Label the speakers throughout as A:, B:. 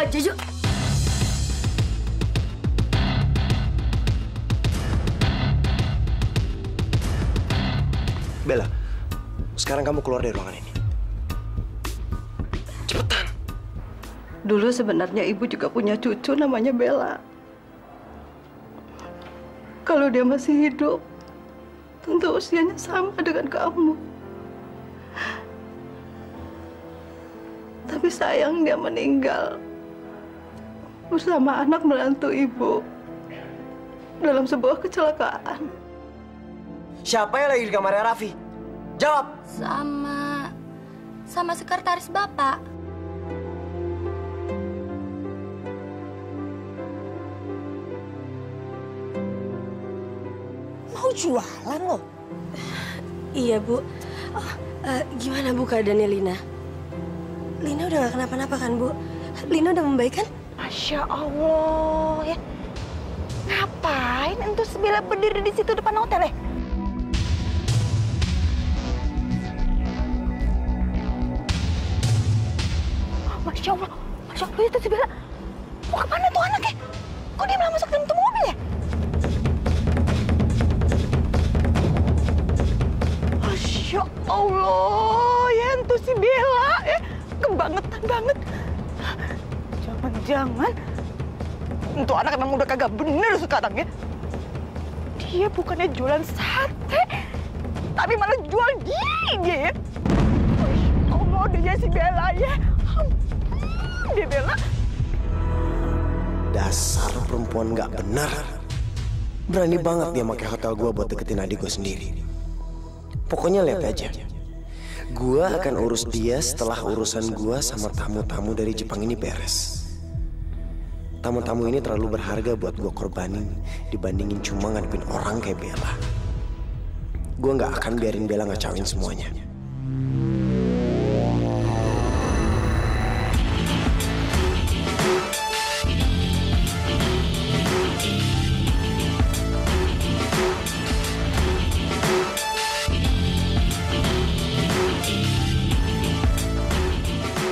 A: Jojo.
B: Bella, sekarang kamu keluar dari ruangan ini. Cepetan.
C: Dulu sebenarnya ibu juga punya cucu namanya Bella. Kalau dia masih hidup, tentu usianya sama dengan kamu. Tapi sayang dia meninggal bersama anak menantu ibu dalam sebuah kecelakaan.
B: Siapa yang lagi di kamarnya Raffi? Jawab!
A: Sama sekretaris Bapak.
D: Mau jualan loh?
E: Iya, Bu. Gimana Bu keadaannya Lina? Lina udah gak kenapa-napa kan, Bu? Lina udah membaik kan?
D: Masya Allah ya. Ngapain entus Bella berdiri di situ depan hotel ya? Masya Allah itu si Bella. Mau kemana tuh anaknya? Kok dia malah masuk dalam tuh mobil ya? Masya Allah ya itu si Bella ya. Kebangetan banget. Jangan-jangan untuk anak emang udah kagak bener sekarang ya. Dia bukannya jualan sate, tapi malah jual dia ya. Masya Allah dia si Bella ya. Ampun dia Bella.
B: Dasar perempuan nggak benar. Berani banget dia pakai hotel gua buat deketin adik gua sendiri. Pokoknya lihat aja. Gua akan urus dia setelah urusan gua sama tamu-tamu dari Jepang ini beres. Tamu-tamu ini terlalu berharga buat gua korbanin dibandingin cuma ngadepin orang kayak Bella. Gua nggak akan biarin Bella ngacauin semuanya.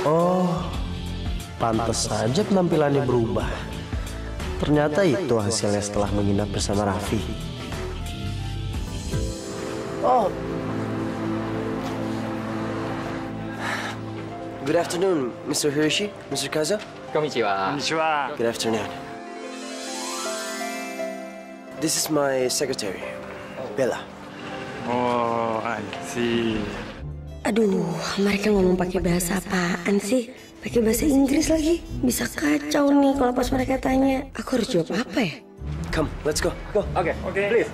B: Oh, pantas saja penampilannya berubah. Ternyata itu hasilnya setelah menginap bersama Raffi. Oh. Good afternoon, Mr. Hiroshi, Mr. Kaza.
F: Konnichiwa.
G: Konnichiwa.
B: Good afternoon. This is my secretary, Bella.
G: Oh, I see.
E: Aduh, mereka ngomong pakai bahasa apaan sih? Pakai bahasa Inggris lagi. Bisa kacau nih kalau pas mereka tanya. Aku harus jawab apa ya?
B: Come, let's go. Go.
F: Okay, please.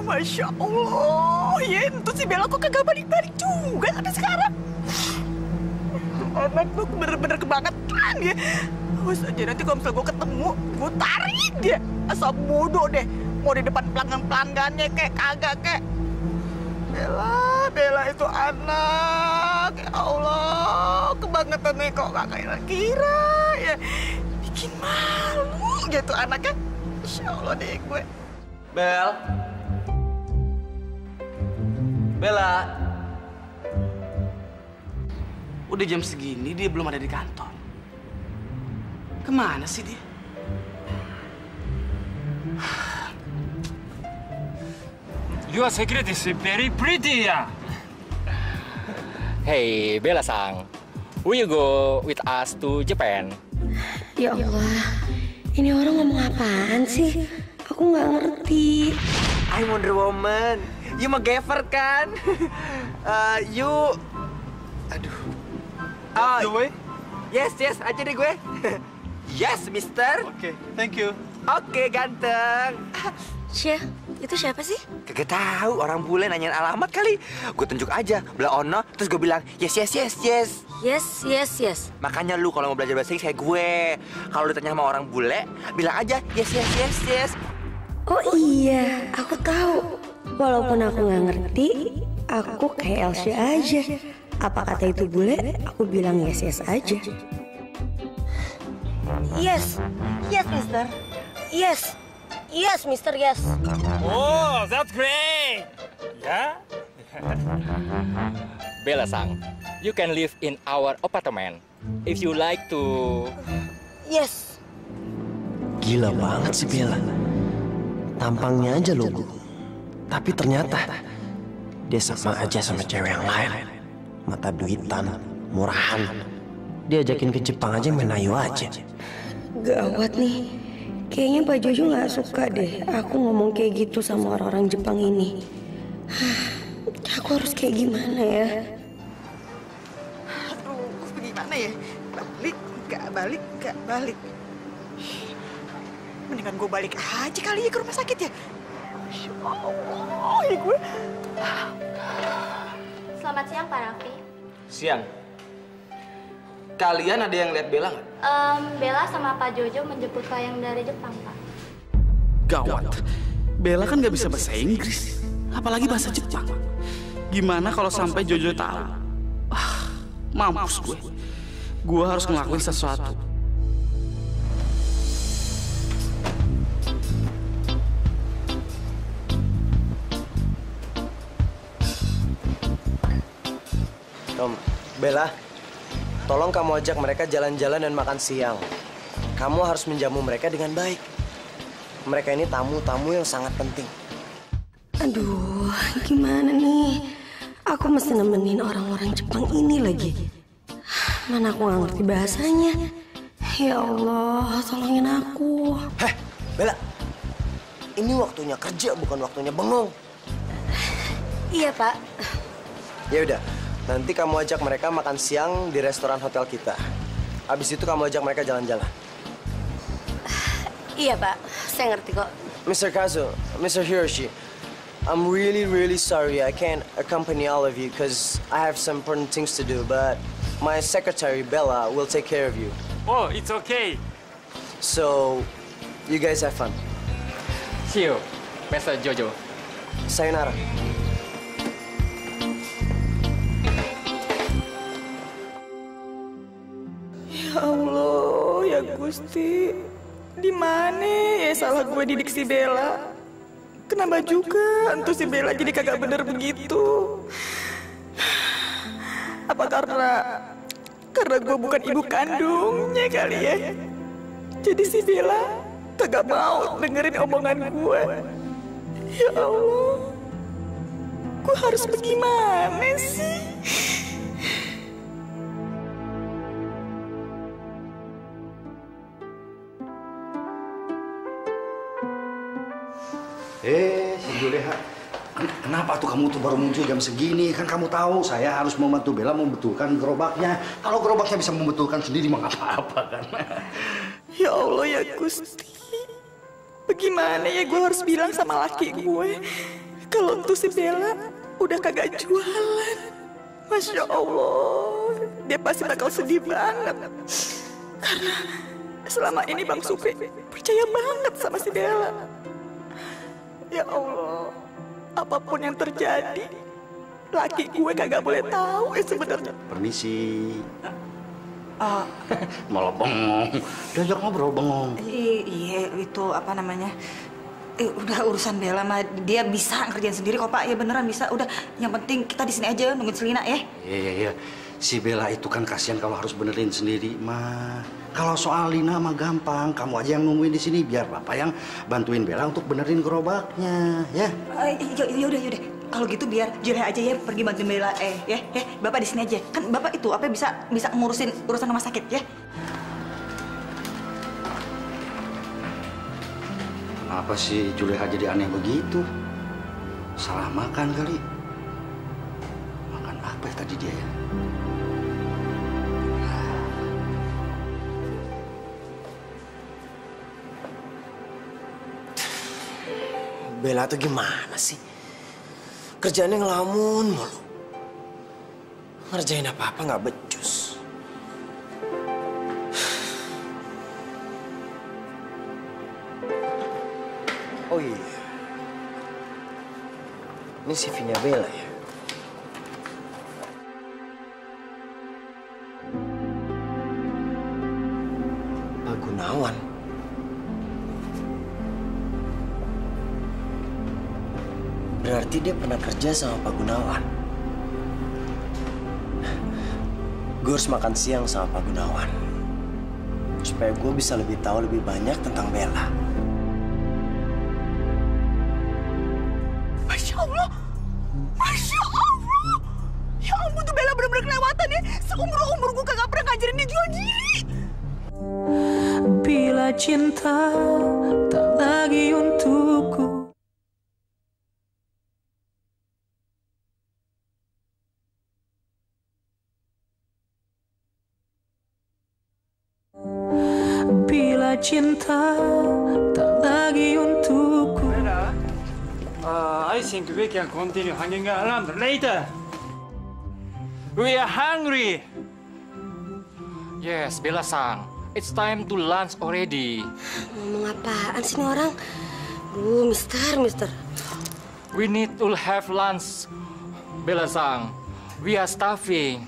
D: Masya Allah ya itu si Bella kok kagak balik-balik juga sampai sekarang. Anak tuh bener-bener kebangetan ya. Awas aja nanti kalau misalnya gue ketemu, gue tarik dia. Asal bodoh deh. Mau di depan pelanggan-pelanggannya kayak kagak kayak. Bella itu anak. Ya Allah, kebangetan nih kok gak kira ya. Bikin malu gitu anaknya. Insya Allah deh gue.
F: Bella. Udah jam segini dia belum ada di kantor. Kemana sih dia?
G: Your secret is very pretty, ya.
H: Hey, Bella-sang. Will you go with us to Japan?
E: Ya Allah, ini orang ngomong apaan sih? Aku nggak ngerti.
B: I'm Wonder Woman. You MacGyver kan? Aduh.
G: The way?
B: Yes, aja deh gue. Yes, mister.
G: Okay, thank you.
B: Oke, ganteng.
E: Syah, itu siapa sih?
B: Kagak tahu, orang bule nanyain alamat kali. Gue tunjuk aja, belah ono, terus gue bilang, yes.
E: Yes.
B: Makanya lu kalau mau belajar bahasa Inggris kayak gue. Kalau ditanya sama orang bule, bilang aja, yes.
E: Oh iya, aku tahu. Walaupun aku nggak ngerti, aku kayak Elsa aja. Apa kata itu bule, aku bilang yes aja. Yes, mister. Yes, mister, yes.
G: Oh, that's great. Yeah?
H: Bella-sang, you can live in our apartment if you like to.
E: Yes.
B: Gila banget sih Bella. Tampangnya aja logo. Tapi ternyata dia sama aja sama cewek yang lain. Mata duitan, murahan. Dia ajakin ke Jepang aja main ayo aja.
E: Gawat nih. Kayaknya Pak Jojo nggak suka deh aku ngomong kayak gitu sama orang-orang Jepang ini. Aku harus kayak gimana ya?
D: Aduh, bagaimana ya? Balik, gak balik. Mendingan gue balik aja kali ya ke rumah sakit ya. Masya Allah, ya gue.
A: Selamat siang, Pak Raffi.
F: Siang. Kalian ada yang lihat Bella nggak?
A: Bella sama Pak Jojo menjemput klien dari Jepang, Pak.
F: Gawat. Bella kan nggak bisa bahasa Inggris, apalagi bahasa Jepang. Gimana kalau sampai Jojo tahu? Mampus gue. Gue harus ngelakuin sesuatu.
B: Tom, Bella, tolong kamu ajak mereka jalan-jalan dan makan siang. Kamu harus menjamu mereka dengan baik. Mereka ini tamu-tamu yang sangat penting.
E: Aduh, gimana nih? Aku mesti nemenin orang-orang Jepang ini lagi. Mana aku nggak ngerti bahasanya. Ya Allah, tolongin aku.
B: Heh, Bella. Ini waktunya kerja, bukan waktunya bengong.
E: Iya, Pak.
B: Ya udah, nanti kamu ajak mereka makan siang di restoran hotel kita. Abis itu kamu ajak mereka jalan-jalan.
E: Iya, Pak. Saya ngerti kok.
B: Mr. Kazu, Mr. Hiroshi, I'm really sorry I can't accompany all of you because I have some important things to do, but my secretary, Bella, will take care of you.
G: Oh, it's okay.
B: So, you guys have fun.
H: See you, Mr. Jojo.
B: Sayonara.
D: Ya Allah, ya Gusti. Di mana ya salah gue didik si Bella? Kenapa juga entuh si Bella jadi kagak bener begitu? Apa karena gue bukan ibu kandungnya kali ya? Jadi si Bella kagak mau dengerin omongan gue. Ya Allah, gue harus bagaimana sih?
I: Si Juleha, kenapa tuh kamu tuh baru muncul jam segini? Kan kamu tahu saya harus membantu Bella membetulkan gerobaknya. Kalau gerobaknya bisa membetulkan sendiri mah nggak apa-apa kan?
D: Ya Allah ya Gusti, bagaimana ya gue harus bilang sama laki gue kalau tuh si Bella udah kagak jualan? Masya Allah, dia pasti bakal sedih banget karena selama ini Bang Supri percaya banget sama si Bella. Ya Allah, apapun yang terjadi, laki gue kagak boleh tahu sebenarnya.
I: Permisi. Malah bengong. Diajak ngobrol bengong.
D: Iya, itu apa namanya? Udah urusan Bella mah dia bisa ngerjain sendiri kok Pak. Ya beneran bisa. Udah, yang penting kita di sini aja nungguin Selina ya.
I: Iya. Si Bella itu kan kasihan kalau harus benerin sendiri, mah. Kalau soal Lina mah gampang, kamu aja yang nungguin di sini biar Bapak yang bantuin Bella untuk benerin gerobaknya, ya.
D: Yaudah. Kalau gitu biar Juleha aja ya pergi bantuin Bella. Ya, Bapak di sini aja. Kan Bapak itu apa bisa ngurusin urusan rumah sakit ya.
I: Kenapa sih Juleha jadi aneh begitu? Salah makan kali. Makan apa ya tadi dia ya?
B: Bella tuh gimana sih? Kerjaannya ngelamun mulu. Ngerjain apa-apa nggak becus. Oh iya. Ini CV-nya Bella ya? Pak Gunawan. Berarti dia pernah kerja sama Pak Gunawan. Gue harus makan siang sama Pak Gunawan. Supaya gue bisa lebih tahu lebih banyak tentang Bella.
D: Masya Allah! Masya Allah! Ya ampun, tuh Bella bener-bener kelewatan ya. Seumur-umur gue kagak pernah ngajarin dia jual diri.
C: Bila cinta tak lagi untukku. Bila cinta tak lagi untukku.
G: I think we can continue hanging around later. We are hungry.
H: Yes, Bella-san. It's time to lunch already.
E: Ngomong apaan sih nih orang? Duh, mister.
H: We need to have lunch, Bella-san. We are starving.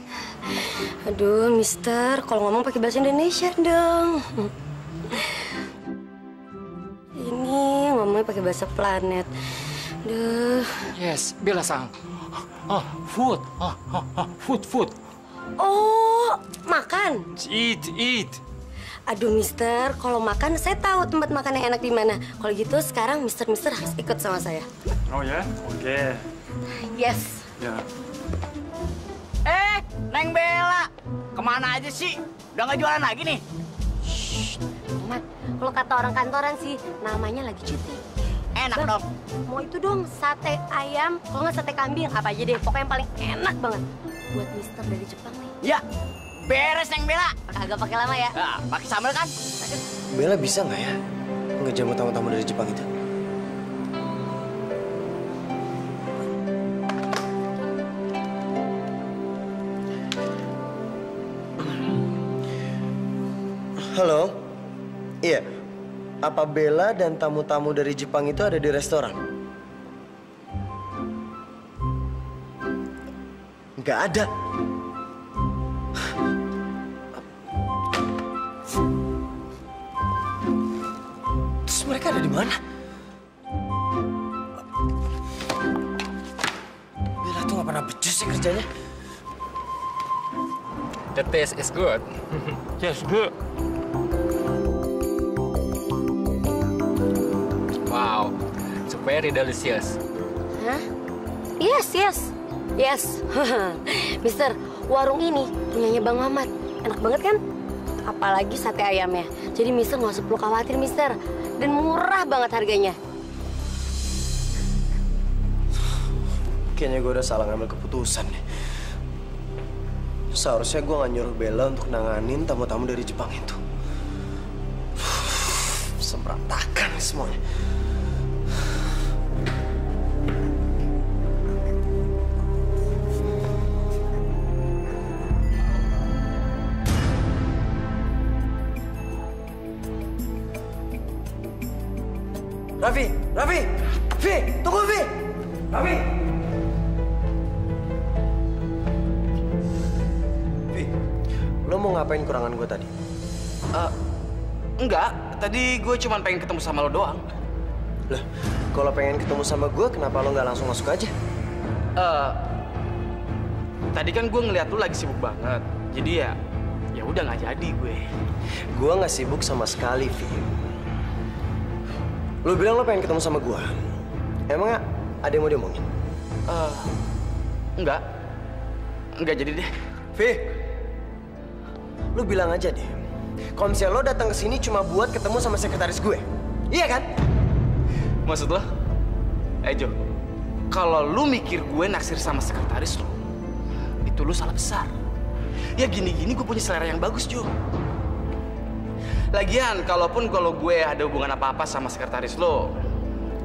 E: Aduh, mister, kalau ngomong pakai bahasa Indonesia dong. Ini ngomongnya pakai bahasa planet. Duh.
H: Yes, Bella-san. Food. Food.
E: Oh, makan.
H: Eat.
E: Aduh, mister, kalau makan saya tahu tempat makan yang enak di mana. Kalau gitu sekarang mister harus ikut sama saya.
G: Oh ya? Oke.
E: Yes.
G: Ya.
D: Neng Bella, kemana aja sih? Udah nggak jualan lagi nih?
E: Mat, kalau kata orang kantoran sih namanya lagi cuti.
D: Enak
E: Bang,
D: dong.
E: mau itu dong sate ayam, kalau nggak sate kambing, apa aja deh. Pokoknya yang paling enak banget buat mister dari Jepang nih.
D: Ya, beres Neng Bella.
E: Kagak pakai lama ya.
D: Nah, pakai sambal kan?
B: Bella bisa nggak ya ngejamu tamu-tamu dari Jepang itu? Halo? Iya. Apa Bella dan tamu-tamu dari Jepang itu ada di restoran? Nggak ada. Terus mereka ada di mana? Bella tuh nggak pernah becus sih kerjanya.
H: The taste is good.
G: Yes, good.
H: Wow, it's very delicious.
E: Hah? Yes. Mister, warung ini punyanya Bang Mamat. Enak banget kan? Apalagi sate ayamnya. Jadi mister nggak usah perlu khawatir, mister. Dan murah banget harganya.
B: Kayaknya gue udah salah ngambil keputusan nih. Seharusnya gue nggak nyuruh Bella untuk nanganin tamu-tamu dari Jepang itu. Semberantakan semuanya. Raffi! Vi! Tunggu, Vi! Raffi! Vi, lo mau ngapain kurangan gue tadi?
F: Enggak. Tadi gue cuma pengen ketemu sama lo doang.
B: Lah, kalau pengen ketemu sama gue, kenapa lo nggak langsung masuk aja?
F: Tadi kan gue ngeliat lo lagi sibuk banget. Jadi ya udah nggak jadi gue.
B: Gue nggak sibuk sama sekali, Vi. Lo bilang lo pengen ketemu sama gue. Emang ada yang mau diomongin?
F: Enggak jadi deh.
B: Vi, lo bilang aja deh. Kalau misalnya lo datang ke sini cuma buat ketemu sama sekretaris gue, iya kan?
F: Maksud lo? Jo, kalau lu mikir gue naksir sama sekretaris lo, itu lu salah besar. Ya gini-gini gue punya selera yang bagus, Jo. Lagian, kalau gue ada hubungan apa-apa sama sekretaris lo,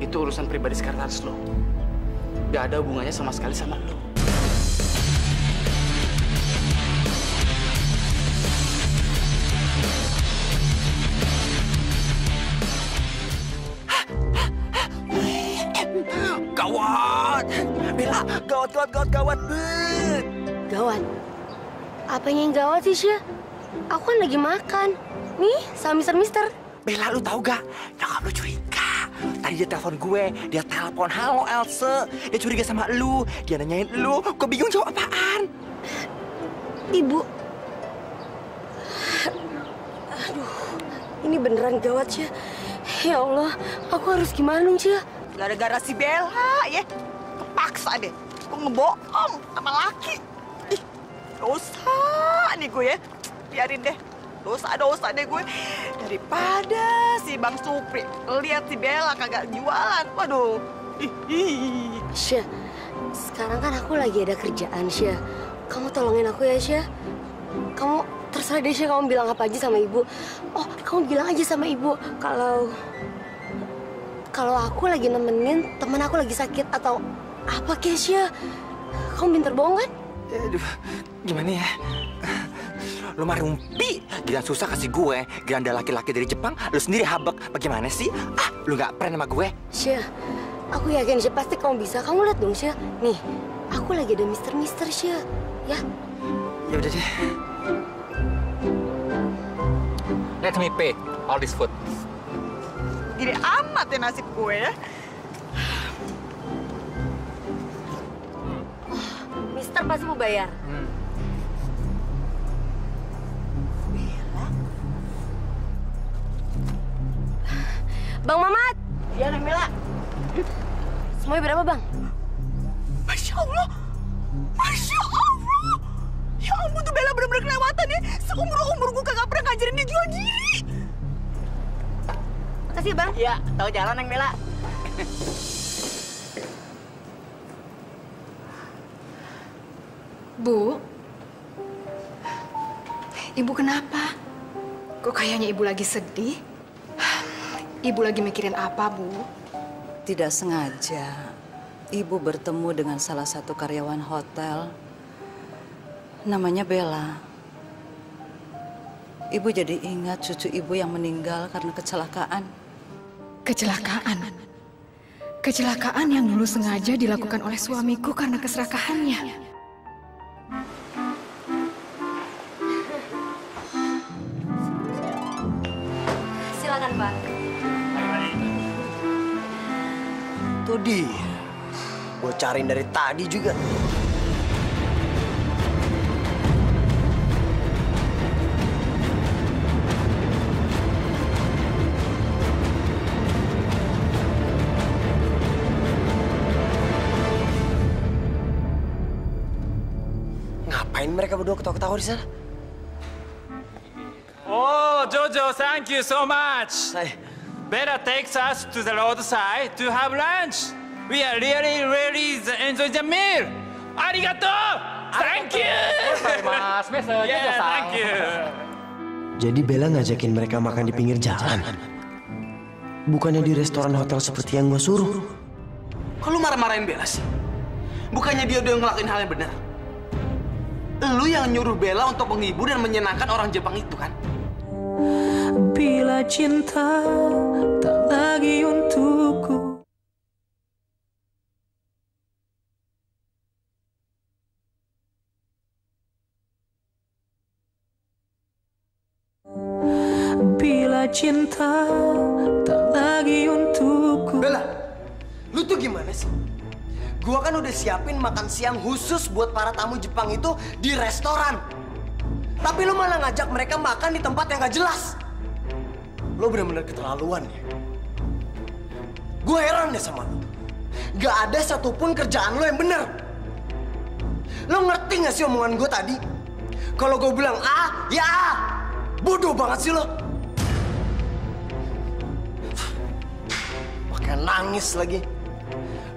F: itu urusan pribadi sekretaris lo. Gak ada hubungannya sama sekali sama lo.
B: Gawat! Bella, gawat!
E: Gawat? Apanya yang gawat sih, Syah? Aku kan lagi makan. Nih, sama mister.
F: Bella, lu tahu gak? Nyokap lu curiga. Tadi
J: Tadi dia telepon gue, dia telepon, halo Else. Dia curiga sama lu, dia nanyain lu, gue bingung jawab apaan.
E: Ibu. Aduh, ini beneran gawat, Syah. Ya Allah, aku harus gimana dong, Syah?
D: Gara-gara si Bella, ya. Kepaksa deh. Gue ngebohong sama laki. Ih, dosa nih gue ya. Biarin deh. Dosa deh gue. Daripada si Bang Supri lihat si Bella kagak jualan. Waduh.
E: Syah, sekarang kan aku lagi ada kerjaan, Syah. Kamu tolongin aku ya, Syah. Kamu terserah deh, Syah, kamu bilang apa aja sama ibu. Oh, kamu bilang aja sama ibu kalau aku lagi nemenin temen aku lagi sakit atau apa, Syah. Kamu pinter bohong kan?
J: Aduh, gimana ya? Lu mah rumpi, giliran susah kasih gue, giliran ada laki-laki dari Jepang, lu sendiri habek. Bagaimana sih? Ah, lu nggak pernah sama gue?
E: Syah, aku yakin, Syah, pasti kamu bisa. Kamu lihat dong, Syah. Nih, aku lagi ada mister, Syah. Ya?
J: Ya udah deh.
H: Let me pay all this food.
D: Gini amat ya nasib gue ya.
E: Mister pasti mau bayar. Bang Mamat.
D: Iya, Neng Bella.
E: Semuanya berapa, Bang?
D: Masya Allah. Masya Allah. Ya ampun, tuh Bella bener-bener kelewatan ya. Seumur-umur gue kagak pernah ngajarin dia jual diri.
E: Makasih, Bang.
D: Iya, tahu jalan, Neng Bella.
K: Bu, Ibu kenapa? Kok kayaknya Ibu lagi sedih? Ibu lagi mikirin apa, Bu?
L: Tidak sengaja, Ibu bertemu dengan salah satu karyawan hotel. Namanya Bella. Ibu jadi ingat cucu Ibu yang meninggal karena kecelakaan.
K: Kecelakaan? Kecelakaan yang dulu sengaja dilakukan oleh suamiku karena keserakahannya.
E: Silakan, Pak.
B: Tuh dia. Gue cariin dari tadi juga. Ngapain mereka berdua ketawa-ketawa di sana?
G: Oh, Jojo, thank you so much. Bella takes us to the roadside to have lunch. We are really enjoy the meal. Arigato! Thank you!
H: Mas,
G: yeah, thank you.
B: Jadi Bella ngajakin mereka makan di pinggir jalan. Bukannya di restoran hotel seperti yang gue suruh.
F: Kok lu marah-marahin Bella sih? Bukannya dia udah ngelakuin hal yang benar? Lu yang nyuruh Bella untuk menghibur dan menyenangkan orang Jepang itu kan?
M: Bila cinta tak lagi untukku. Bila cinta tak lagi untukku.
B: Bella, lu tuh gimana sih? Gua kan udah siapin makan siang khusus buat para tamu Jepang itu di restoran. Tapi lu malah ngajak mereka makan di tempat yang gak jelas. Lu bener-bener keterlaluan ya. Gue heran deh sama lu. Gak ada satupun kerjaan lu yang bener. Lu ngerti gak sih omongan gue tadi? Kalau gue bilang A, ya A. Bodoh banget sih lo. Pakai nangis lagi.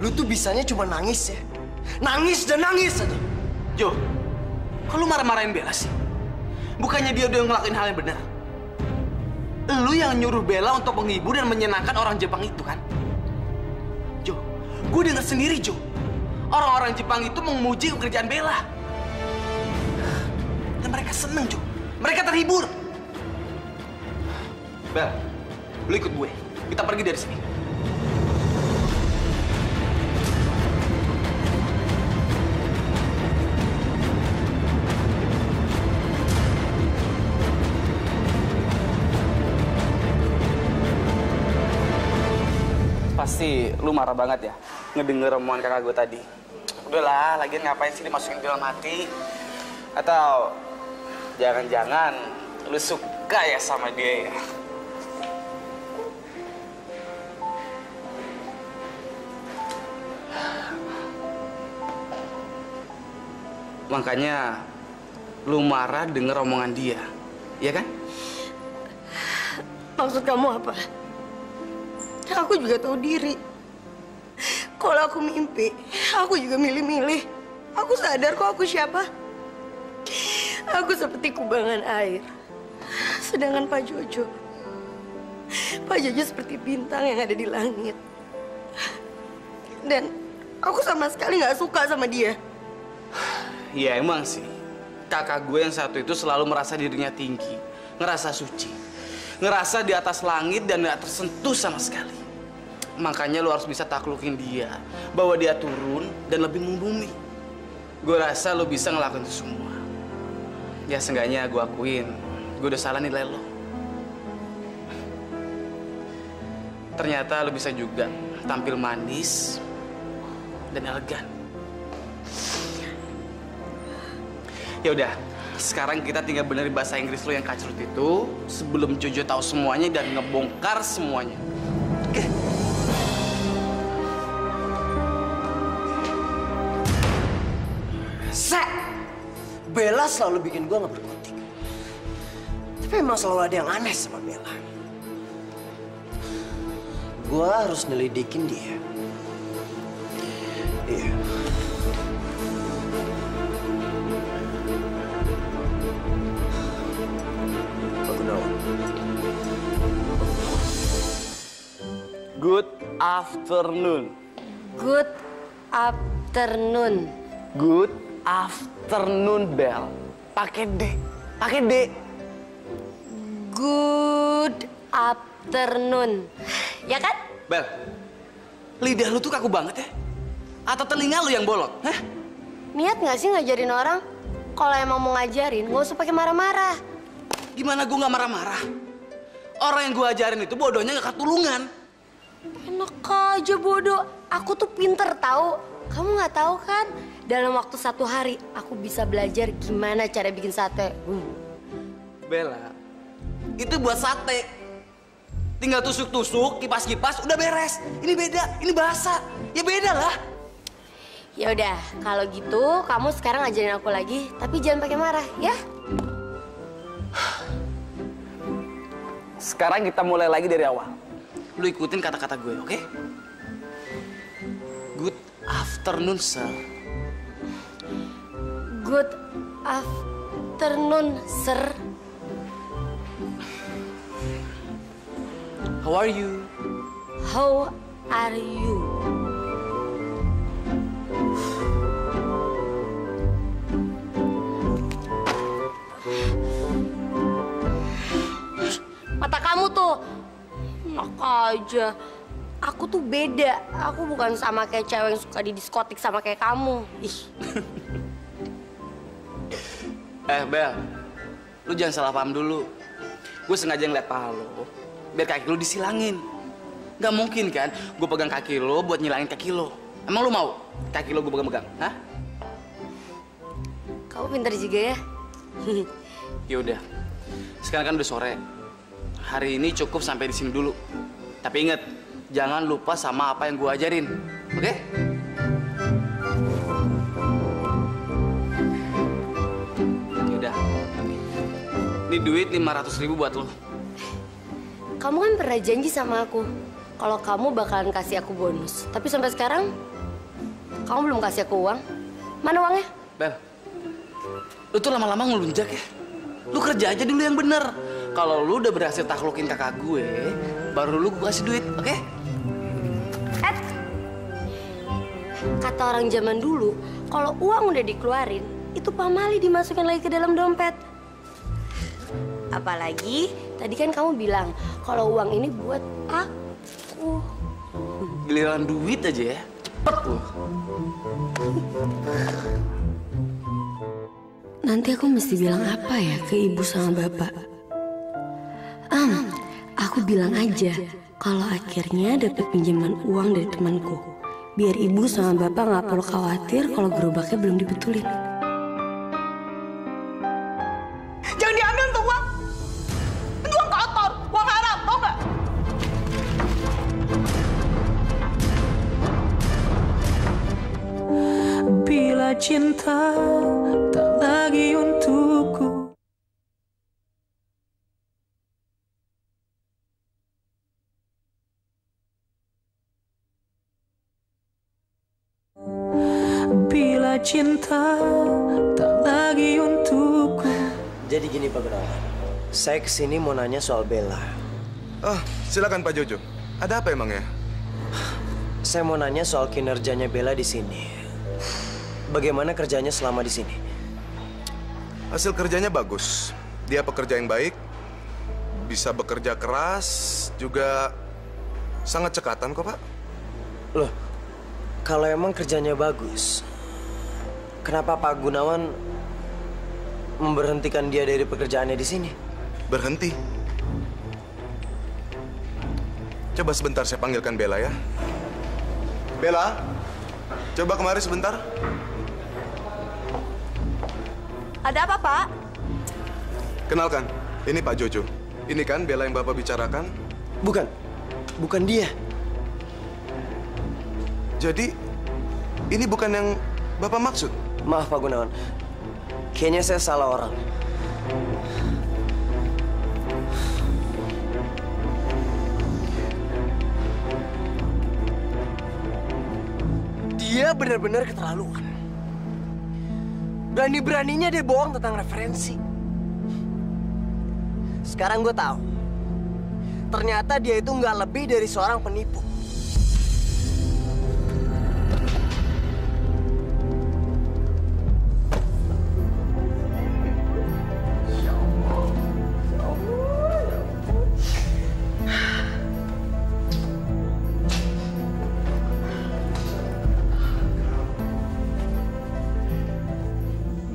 B: Lu tuh bisanya cuma nangis ya. Nangis dan nangis aja.
F: Jo, kok lu marah-marahin Bella sih? Bukannya dia udah ngelakuin hal yang benar? Lu yang nyuruh Bella untuk menghibur dan menyenangkan orang Jepang itu kan? Jo, gue denger sendiri Jo. Orang-orang Jepang itu memuji pekerjaan Bella. Dan mereka seneng Jo. Mereka terhibur. Bella, lu ikut gue. Kita pergi dari sini. Pasti lu marah banget ya ngedenger omongan kakak gue tadi. Udahlah, lagian ngapain sih dimasukin dalam hati? Atau jangan-jangan lu suka ya sama dia ya? Makanya lu marah denger omongan dia, ya kan?
E: Maksud kamu apa? Aku juga tahu diri. Kalau aku mimpi, aku juga milih-milih. Aku sadar kok aku siapa. Aku seperti kubangan air. Sedangkan Pak Jojo seperti bintang yang ada di langit. Dan aku sama sekali nggak suka sama dia.
F: Ya emang sih, kakak gue yang satu itu selalu merasa dirinya tinggi, ngerasa suci, ngerasa di atas langit dan gak tersentuh sama sekali. Makanya lu harus bisa taklukin dia, bahwa dia turun dan lebih membumi. Gue rasa lu bisa ngelakuin itu semua. Ya seenggaknya gue akuin, gue udah salah nilai lo. Ternyata lu bisa juga tampil manis dan elegan. Ya udah, sekarang kita tinggal benerin bahasa Inggris lo yang kacrut itu sebelum Jojo tahu semuanya dan ngebongkar semuanya. Oke?
B: Bella selalu bikin gue nggak berkutik. Tapi emang selalu ada yang aneh sama Bella. Gue harus nyelidikin dia. Iya.
F: Good afternoon.
E: Good afternoon.
F: Good afternoon, Bel. Pakai D. Pakai D.
E: Good afternoon. Ya kan?
F: Bel, lidah lu tuh kaku banget ya? Atau telinga lu yang bolong? Hah?
E: Niat nggak sih ngajarin orang? Kalau emang mau ngajarin, nggak usah pakai marah-marah.
F: Gimana gue nggak marah-marah? Orang yang gue ajarin itu bodohnya nggak ketulungan.
E: Enak aja bodoh. Aku tuh pinter tahu. Kamu nggak tahu kan? Dalam waktu 1 hari, aku bisa belajar gimana cara bikin sate.
F: Bella, itu buat sate. Tinggal tusuk-tusuk, kipas-kipas, udah beres. Ini beda, ini bahasa. Ya beda lah.
E: Ya udah, kalau gitu kamu sekarang ajarin aku lagi, tapi jangan pakai marah, ya?
F: Sekarang kita mulai lagi dari awal. Lu ikutin kata-kata gue, oke? Good afternoon, sir.
E: Good afternoon, sir.
F: How are you?
E: How are you? Mata kamu tuh, enak aja. Aku tuh beda. Aku bukan sama kayak cewek yang suka di diskotik sama kayak kamu. Ih.
F: Bel, lu jangan salah paham dulu. Gue sengaja ngeliat paha lo, biar kaki lu disilangin. Gak mungkin kan, gue pegang kaki lo buat nyilangin kaki lo. Emang lu mau kaki lo gue pegang-pegang? Hah?
E: Kamu pintar juga ya.
F: Yaudah, sekarang kan udah sore. Hari ini cukup sampai di sini dulu. Tapi inget, jangan lupa sama apa yang gue ajarin, oke? Yaudah, ini duit 500.000 buat lo.
E: Kamu kan pernah janji sama aku kalau kamu bakalan kasih aku bonus. Tapi sampai sekarang kamu belum kasih aku uang. Mana uangnya?
F: Bel, lu tuh lama-lama ngelunjak ya. Lu kerja aja dulu yang bener. Kalau lu udah berhasil taklukin kakak gue, baru lu gue kasih duit, oke?
E: Kata orang zaman dulu, kalau uang udah dikeluarin, itu pamali dimasukin lagi ke dalam dompet. Apalagi tadi kan kamu bilang kalau uang ini buat aku.
F: Giliran duit aja ya, cepet lu.
E: Nanti aku mesti bilang apa ya ke ibu sama bapak? Aku bilang aja kalau akhirnya dapet pinjaman uang dari temanku. Biar ibu sama bapak nggak perlu khawatir kalau gerobaknya belum dibetulin.
D: Jangan diambil untuk uang. Itu uang kotor, uang haram, tau nggak?
M: Bila cinta tak lagi untukku. Bila cinta tak lagi untukku.
B: Jadi gini Pak Gunawan, saya kesini mau nanya soal Bella.
N: Oh, silakan Pak Jojo. Ada apa emangnya?
B: Saya mau nanya soal kinerjanya Bella di sini. Bagaimana kerjanya selama di sini?
N: Hasil kerjanya bagus. Dia pekerja yang baik, bisa bekerja keras, juga sangat cekatan kok Pak.
B: Loh, kalau emang kerjanya bagus, kenapa Pak Gunawan memberhentikan dia dari pekerjaannya di sini?
N: Berhenti? Coba sebentar saya panggilkan Bella ya. Bella, coba kemari sebentar.
D: Ada apa, Pak?
N: Kenalkan, ini Pak Jojo. Ini kan Bella yang Bapak bicarakan?
B: Bukan dia.
N: Jadi, ini bukan yang Bapak maksud?
B: Maaf Pak Gunawan, kayaknya saya salah orang. Dia benar-benar keterlaluan. Berani-beraninya dia bohong tentang referensi. Sekarang gue tahu, ternyata dia itu nggak lebih dari seorang penipu.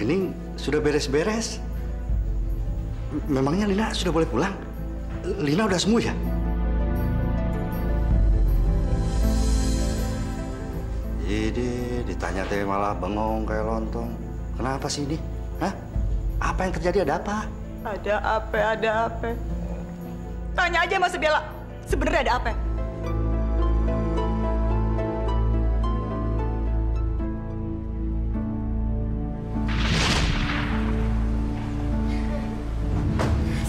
I: Gening sudah beres-beres. Memangnya Lina sudah boleh pulang? Lina udah sembuh ya? Jadi ditanya teh malah bengong kayak lontong. Kenapa sih ini? Hah? Apa yang terjadi? Ada apa?
D: Ada apa? Tanya aja Mas Bella. Sebenarnya ada apa?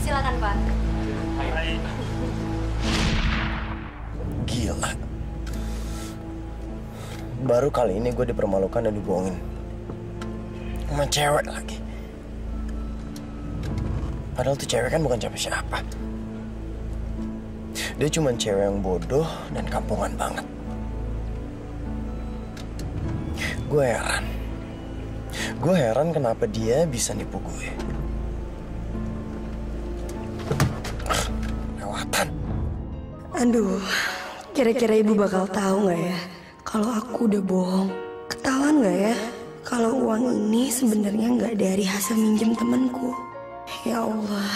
A: Silakan Pak.
B: Gila. Baru kali ini gue dipermalukan dan dibohongin. Sama cewek lagi. Padahal tuh cewek kan bukan siapa-siapa. Dia cuma cewek yang bodoh dan kampungan banget. Gue heran kenapa dia bisa nipu gue. Lewatan.
E: Aduh, kira-kira ibu bakal tahu nggak ya kalau aku udah bohong? Ketahuan nggak ya kalau uang ini sebenarnya nggak dari hasil minjem temanku? Ya Allah,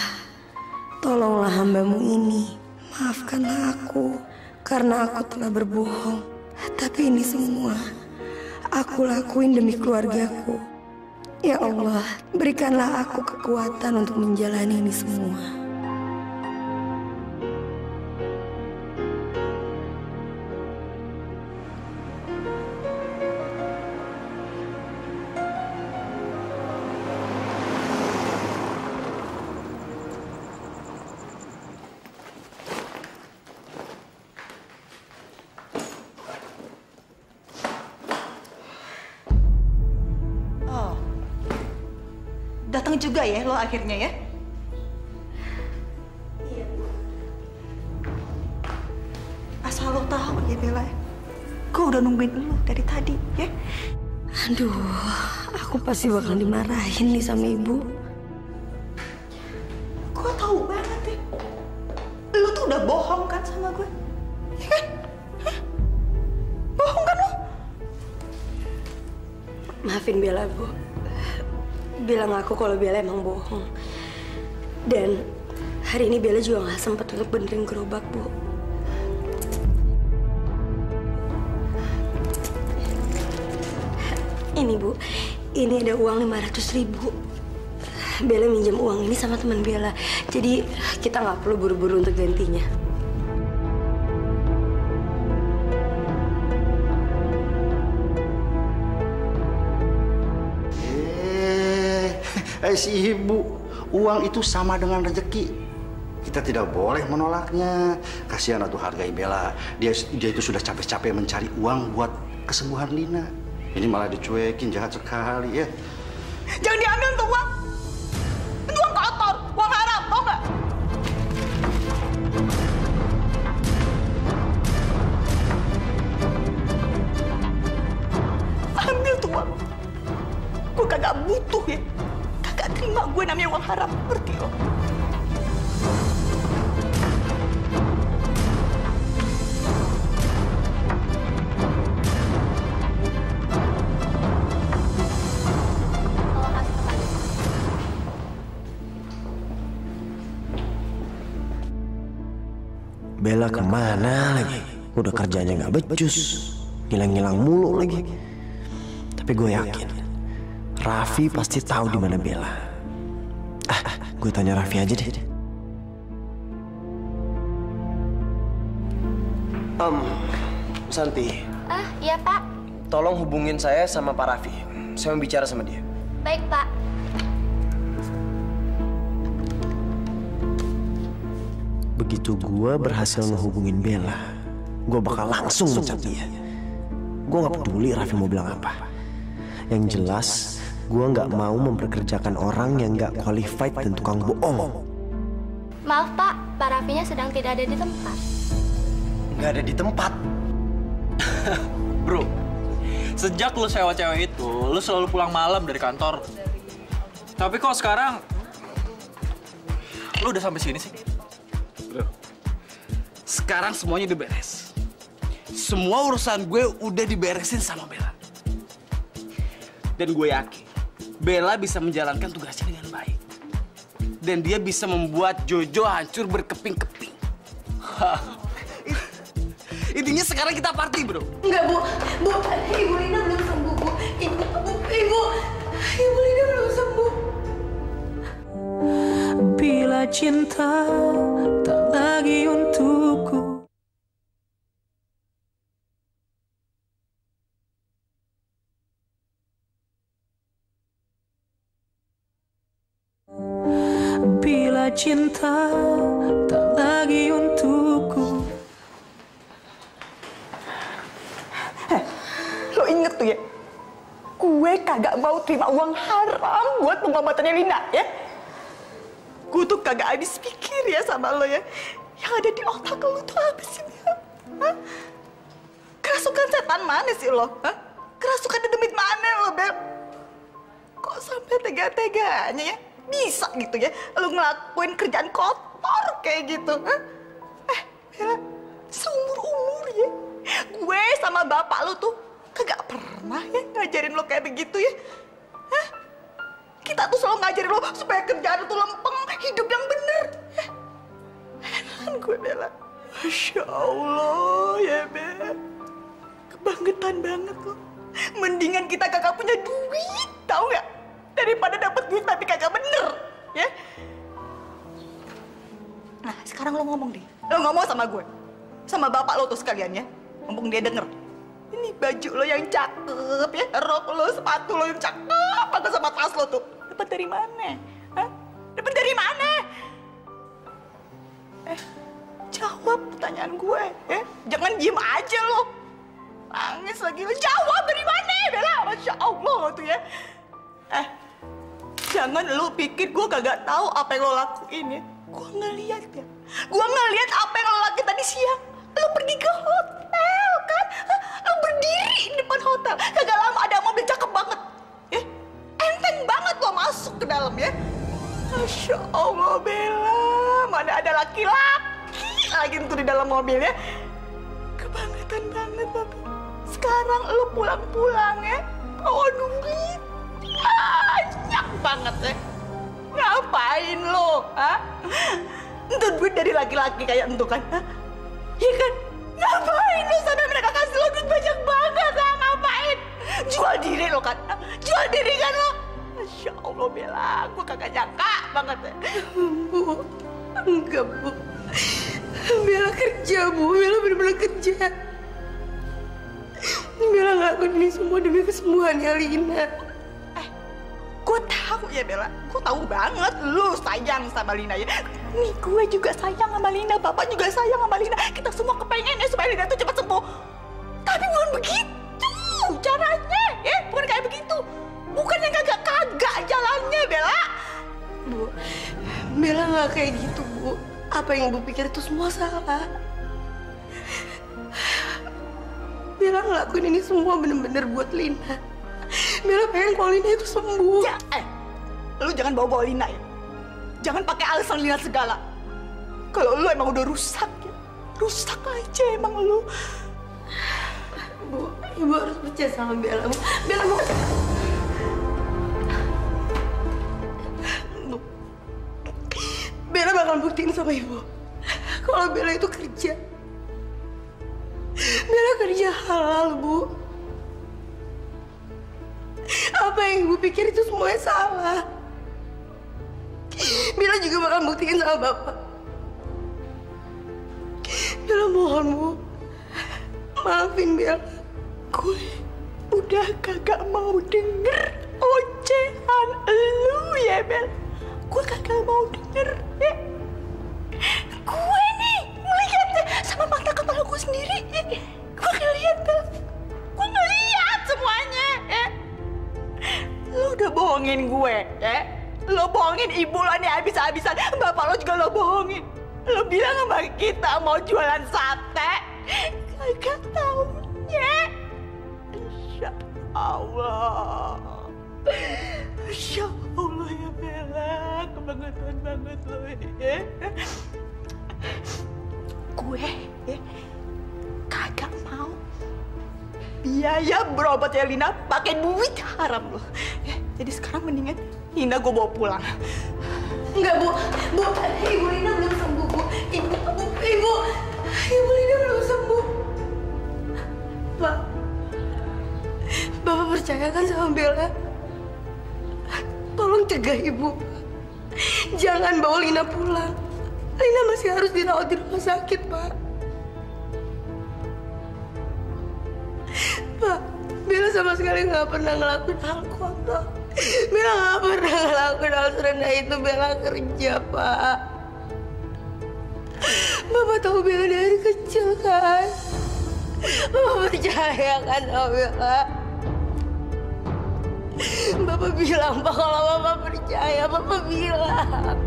E: tolonglah hambamu ini. Maafkanlah aku karena aku telah berbohong. Tapi ini semua aku lakuin demi keluargaku. Ya Allah, berikanlah aku kekuatan untuk menjalani ini semua.
D: Datang juga ya lo akhirnya ya?
E: Iya.
D: Asal lo tahu ya Bella, gue udah nungguin lo dari tadi ya.
E: Aduh, aku pasti bakal dimarahin nih sama ibu.
D: Gue tahu banget ya. Lo tuh udah bohong kan sama gue? Ya kan? Hah? Bohong kan lo?
E: Maafin Bella, Bu. Bilang aku kalau Bella emang bohong. Dan hari ini Bella juga nggak sempat untuk benerin gerobak, Bu. Ini Bu, ini ada uang 500.000. Bella minjam uang ini sama teman Bella. Jadi kita nggak perlu buru-buru untuk gantinya.
I: Si ibu, uang itu sama dengan rezeki. Kita tidak boleh menolaknya. Kasihan atuh hargai Bella. Dia itu sudah capek-capek mencari uang buat kesembuhan Lina. Ini malah dicuekin, jahat sekali ya.
D: Jangan diambil tuh uang. Itu uang kotor, uang haram, tau nggak? Ambil tuh uang. Gue kagak butuh ya. Kagak terima gue namanya uang haram, ngerti lo?
B: Bella kemana lagi? Udah kerjanya nggak becus, ngilang-ngilang mulu lagi. Tapi gue yakin Raffi pasti tahu di mana Bella. Gue tanya Raffi aja deh. Santi.
A: Iya Pak.
B: Tolong hubungin saya sama Pak Raffi. Saya mau bicara sama dia.
A: Baik Pak.
B: Begitu gue berhasil ngehubungin Bella, gue bakal langsung mencat dia. Gue gak peduli Raffi mau bilang apa. Yang jelas, gue gak mau memperkerjakan orang yang gak qualified dan tukang bohong.
A: Maaf Pak, Pak Raffinya sedang tidak ada di tempat.
B: Gak ada di tempat?
F: Bro, sejak lu sewa cewek itu, lu selalu pulang malam dari kantor. Tapi kok sekarang, lu udah sampai sini sih? Bro, sekarang semuanya udah beres. Semua urusan gue udah diberesin sama Bella. Dan gue yakin, Bella bisa menjalankan tugasnya dengan baik. Dan dia bisa membuat Jojo hancur berkeping-keping. Intinya sekarang kita party, bro.
E: Enggak, Bu. Bu, Ibu Lina belum sembuh, Bu. Ibu Lina belum sembuh.
M: Bila cinta tak lagi untukku. Bila cinta tak lagi untukku.
D: Lo inget tuh ya, gue kagak mau terima uang haram buat pengobatannya Lina ya. Gue tuh kagak habis pikir ya sama lo ya. Yang ada di otak lo tuh apa sih? Hah? Kerasukan setan mana sih lo? Hah? Kerasukan demit mana lo, Bel? Kok sampai tega-teganya ya? Bisa gitu ya, lo ngelakuin kerjaan kotor kayak gitu. Hah? Bella, seumur-umur ya, gue sama bapak lo tuh kagak pernah ya ngajarin lo kayak begitu ya. Hah? Kita tuh selalu ngajarin lo supaya kerjaan lo tuh lempeng, hidup yang bener. Heran gue, Bella. Masya Allah ya, Bella. Kebangetan banget lo. Mendingan kita kagak punya duit, tau gak? Daripada dapet duit tapi kagak bener, ya. Nah, sekarang lo ngomong deh. Lo ngomong sama gue. Sama bapak lo tuh sekalian ya. Mumpung dia denger. Ini baju lo yang cakep ya, rok lo, sepatu lo yang cakep, apa sama tas lo tuh. Dapat dari mana? Hah? Dapat dari mana? Jawab pertanyaan gue, ya. Jangan diem aja lo. Nangis lagi lo. Jawab dari mana, Bella? Masya Allah lo tuh ya. Jangan lo pikir gue kagak tahu apa yang lo lakuin ya. Gue ngeliat ya. Gue ngeliat apa yang lo lakuin tadi siang. Lo pergi ke hotel kan? Lo berdiri di depan hotel. Kagak lama ada mobil cakep banget. Ya? Enteng banget lo masuk ke dalam ya. Masya Allah, Bella. Mana ada laki-laki lagi tuh di dalam mobil ya. Kebangetan banget lo. Sekarang lo pulang-pulang ya. Bawa duit. Banyak banget ya. Ngapain lo? Hah? Itu duit dari laki-laki kayak itu kan? Hah? Iya kan? Ngapain lo sampai mereka kasih lo duit banyak banget? Hah? Ngapain? Jual diri lo kan? Hah?
E: Enggak, Bu. Bella kerja, Bu. Bella benar-benar kerja. Bella ngelakuin ini semua demi kesembuhannya Lina.
D: Gue tahu ya Bella, gue tahu banget lu sayang sama Lina ya. Nih gue juga sayang sama Lina, Bapak juga sayang sama Lina. Kita semua kepengen ya supaya Lina tuh cepat sembuh. Tapi bukan begitu caranya, ya bukan kayak begitu. Bukan yang kagak-kagak jalannya Bella.
E: Bu, Bella nggak kayak gitu, Bu. Apa yang Ibu pikir itu semua salah. Bella ngelakuin ini semua bener-bener buat Lina. Bella pengen kalau Lina itu sembuh.
D: Ya, lu jangan bawa-bawa Lina ya. Jangan pakai alasan Lina segala. Kalau lu emang udah rusak ya, rusak aja emang lu.
E: Bu, Ibu harus percaya sama Bella. Bu, Bella mau... Bu, Bella bakal buktiin sama Ibu kalau Bella itu kerja. Bella kerja halal, Bu. Apa yang Ibu pikir itu semuanya salah. Bella juga bakal buktiin sama Bapak. Bella mohon, Bu. Maafin Bella.
D: Gue udah kagak mau denger ocehan lu ya, Bel. Gue kagak mau denger, ya. Gue nih melihat sama mata kepala gue sendiri. Gue ngeliat, Bel. Gue ngeliat semuanya, ya. Lu udah bohongin gue, ya. Lo bohongin ibu lo nih habis-habisan. Bapak lo juga lo bohongin. Lo bilang sama kita mau jualan sate. Kagak taunya. Insya Allah. Insya Allah ya Bella. Kebangetan banget lo ya. Gue ya kagak mau biaya berobatnya Lina pakai duit haram lo. Ya, jadi sekarang mendingan Lina gue bawa pulang.
E: Enggak, Bu. Bu, Ibu Lina belum sembuh, Bu. Ibu Lina belum sembuh. Pak, Bapak percaya kan sama Bella? Tolong cegah Ibu. Jangan bawa Lina pulang. Lina masih harus dirawat di rumah sakit, Pak. Pak, Bella sama sekali nggak pernah ngelakuin hal kotor. Bella nggak pernah ngelakuin hal serendah itu. Bella kerja, Pak. Bapak tahu Bella dari kecil, kan? Bapak percaya kan sama Bella? Bapak bilang, Pak, kalau Bapak percaya, Bapak bilang.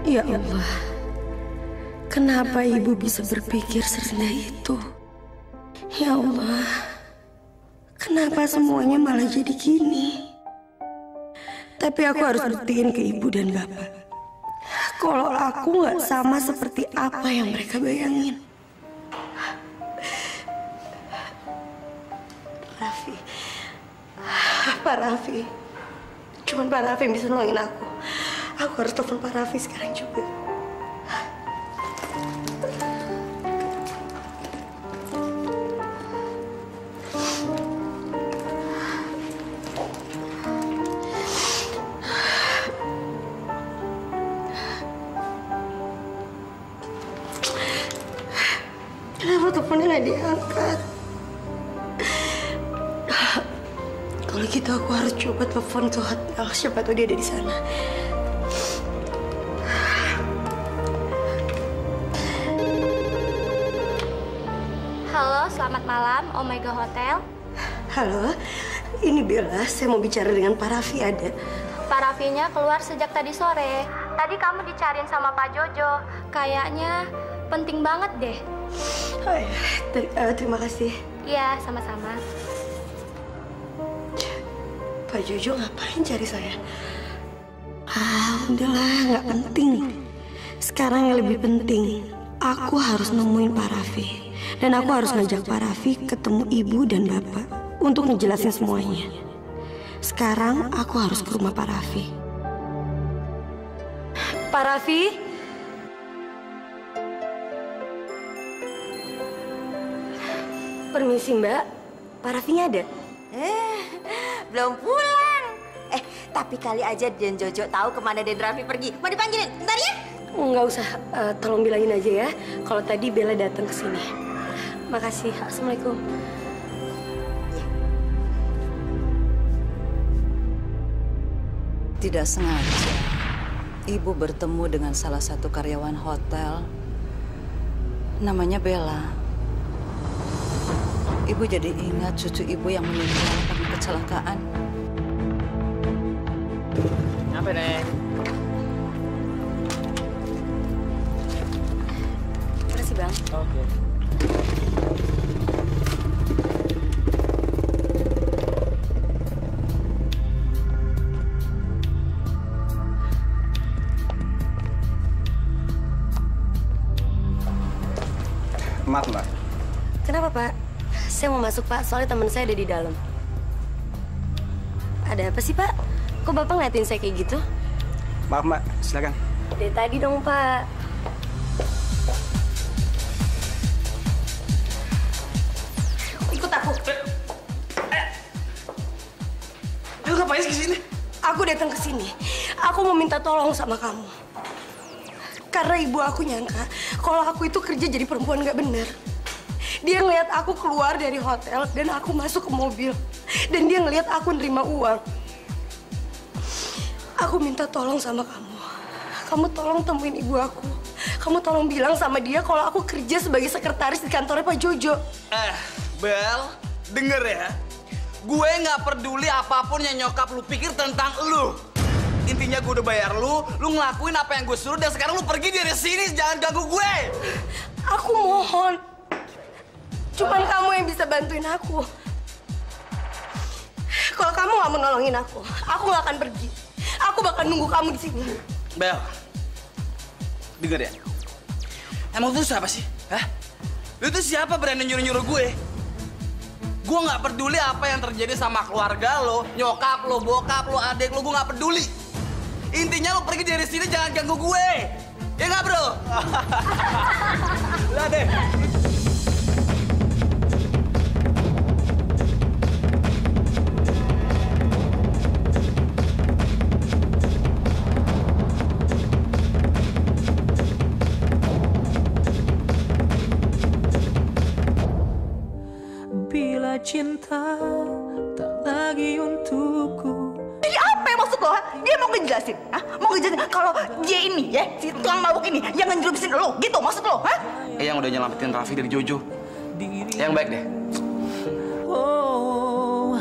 E: Ya Allah, kenapa Ibu bisa berpikir serendah itu? Ya Allah, kenapa semuanya malah jadi gini? Tapi aku harus buktiin ke Ibu dan Bapak kalau aku nggak sama seperti apa yang mereka bayangin. Raffi, Pak Raffi, cuman Pak Raffi yang bisa nolongin aku. Aku harus telepon Pak Raffi sekarang juga. Kenapa teleponnya nggak diangkat? Kalau gitu aku harus coba telepon ke hotel. Siapa tahu dia ada di sana.
A: Halo, selamat malam, Omega Hotel.
E: Halo, ini Bella. Saya mau bicara dengan Pak Raffi, ada?
A: Pak Raffinya keluar sejak tadi sore. Tadi kamu dicariin sama Pak Jojo. Kayaknya penting banget deh.
E: Oh ya, terima kasih.
A: Iya, sama-sama.
E: Pak Jojo ngapain cari saya? Udahlah, nggak penting. Sekarang yang lebih penting, aku harus nemuin Pak Raffi. Dan aku harus ngajak Pak Raffi ketemu ibu dan bapak untuk ngejelasin semuanya. Sekarang aku harus ke rumah Pak Raffi. Pak Raffi? Permisi Mbak, Pak Raffinya ada?
O: Belum pulang. Tapi kali aja Den Jojo tahu kemana Den Raffi pergi. Mau dipanggilin? Bentar ya.
E: Nggak usah, tolong bilangin aja ya kalau tadi Bella datang ke sini. Makasih, Assalamualaikum.
L: Tidak sengaja, Ibu bertemu dengan salah satu karyawan hotel. Namanya Bella. Ibu jadi ingat cucu Ibu yang meninggal karena kecelakaan.
F: Apa, Neng?
E: Makasih, Bang.
F: Oke.
B: Maaf, Mbak.
E: Kenapa, Pak? Saya mau masuk, Pak. Soalnya teman saya ada di dalam. Ada apa sih, Pak? Kok Bapak ngeliatin saya kayak gitu?
B: Maaf, Mbak. Silakan.
E: Dari tadi dong, Pak. Ikut aku.
F: Lu ngapain sih kesini?
E: Aku datang ke sini. Aku mau minta tolong sama kamu. Karena ibu aku nyangka kalau aku itu kerja jadi perempuan gak benar. Dia ngeliat aku keluar dari hotel dan aku masuk ke mobil. Dan dia ngeliat aku nerima uang. Aku minta tolong sama kamu. Kamu tolong temuin ibu aku. Kamu tolong bilang sama dia kalau aku kerja sebagai sekretaris di kantornya Pak Jojo.
F: Bel, denger ya. Gue nggak peduli apapun yang nyokap lu pikir tentang lu. Intinya gue udah bayar lu ngelakuin apa yang gue suruh dan sekarang lu pergi dari sini, jangan ganggu gue.
E: Aku mohon. Cuman kamu yang bisa bantuin aku. Kalau kamu nggak mau nolongin aku nggak akan pergi. Aku bakal nunggu kamu di sini.
F: Bel, denger ya. Emang tuh siapa sih? Hah? Lu tuh siapa berani nyuruh-nyuruh gue? Gue nggak peduli apa yang terjadi sama keluarga lo, nyokap lo, bokap lo, adik lo, gue nggak peduli. Intinya lo pergi dari sini, jangan ganggu gue. Ya nggak, bro? Lah deh.
M: Bila cinta tak lagi untukku.
D: Jadi apa yang maksud lo? Dia mau ngejelasin? Mau ngejelasin kalau dia ini ya, si tukang mabuk ini yang ngejelusin lo, gitu maksud lo?
F: Yang udah nyelamatin Raffi dari Jojo. Yang baik deh.
M: Oh,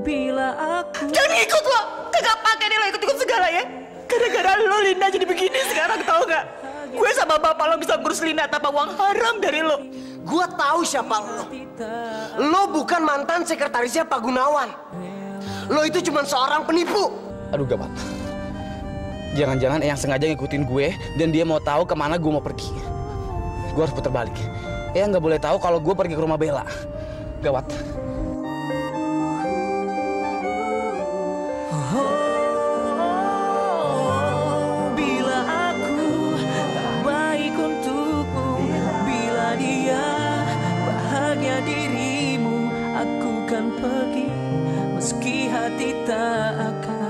M: bila aku...
D: Jangan ikut lo! Kagak pakai deh lo ikut-ikut segala ya. Gara-gara lo Linda jadi begini sekarang, tau gak? Gue sama bapak lo bisa ngurus Linda tanpa uang haram dari lo.
B: Gua tahu siapa lo. Lo bukan mantan sekretarisnya Pak Gunawan. Lo itu cuma seorang penipu.
F: Aduh gawat. Jangan-jangan Eyang sengaja ngikutin gue dan dia mau tahu kemana gue mau pergi. Gue harus putar balik. Eyang nggak boleh tahu kalau gue pergi ke rumah Bella. Gawat.
M: Bila aku tak baik untukmu, bila dia bahagia dirimu, aku kan pergi meski hati tak akan.